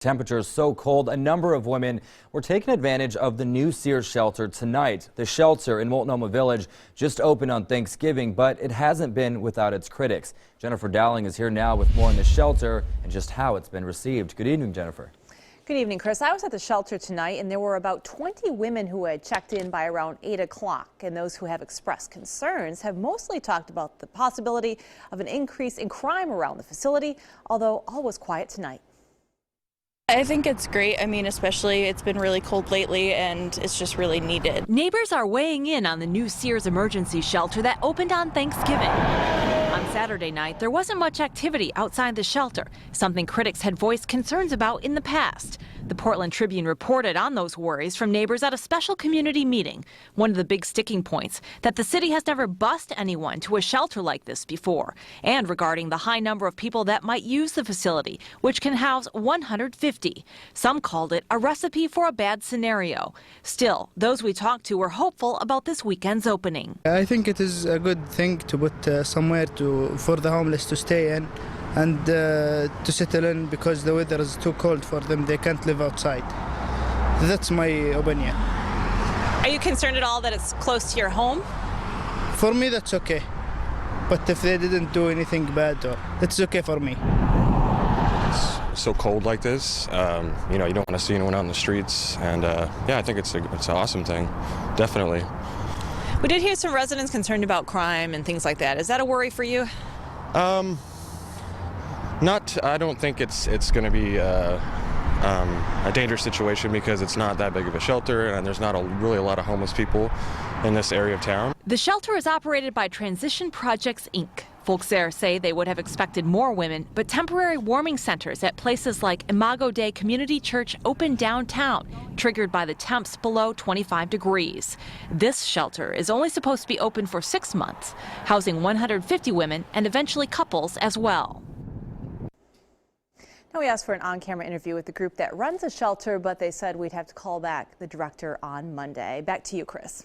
Temperatures so cold, a number of women were taking advantage of the new Sears shelter tonight. The shelter in Multnomah Village just opened on Thanksgiving, but it hasn't been without its critics. Jennifer Dowling is here now with more on the shelter and just how it's been received. Good evening, Jennifer. Good evening, Chris. I was at the shelter tonight, and there were about 20 women who had checked in by around 8 o'clock. And those who have expressed concerns have mostly talked about the possibility of an increase in crime around the facility, although all was quiet tonight. I think it's great. I mean, especially it's been really cold lately and it's just really needed. Neighbors are weighing in on the new Sears emergency shelter that opened on Thanksgiving. On Saturday night, there wasn't much activity outside the shelter, something critics had voiced concerns about in the past. The Portland Tribune reported on those worries from neighbors at a special community meeting. One of the big sticking points, that the city has never bused anyone to a shelter like this before, and regarding the high number of people that might use the facility, which can house 150. Some called it a recipe for a bad scenario. Still, those we talked to were hopeful about this weekend's opening. I think it is a good thing to put somewhere for the homeless to stay in and to settle in, because the weather is too cold for them. They can't live outside. That's my opinion. Are you concerned at all that it's close to your home? For me, that's okay. But if they didn't do anything bad, it's okay for me. It's so cold like this, you don't want to see anyone out in the streets, and yeah, I think it's an awesome thing, definitely. We did hear some residents concerned about crime and things like that. Is that a worry for you? I don't think it's going to be a dangerous situation, because it's not that big of a shelter and there's not really a lot of homeless people in this area of town. The shelter is operated by Transition Projects, Inc. Folks there say they would have expected more women, but temporary warming centers at places like Imago Dei Community Church open downtown, triggered by the temps below 25 degrees. This shelter is only supposed to be open for 6 months, housing 150 women and eventually couples as well. Now we asked for an on-camera interview with the group that runs the shelter, but they said we'd have to call back the director on Monday. Back to you, Chris.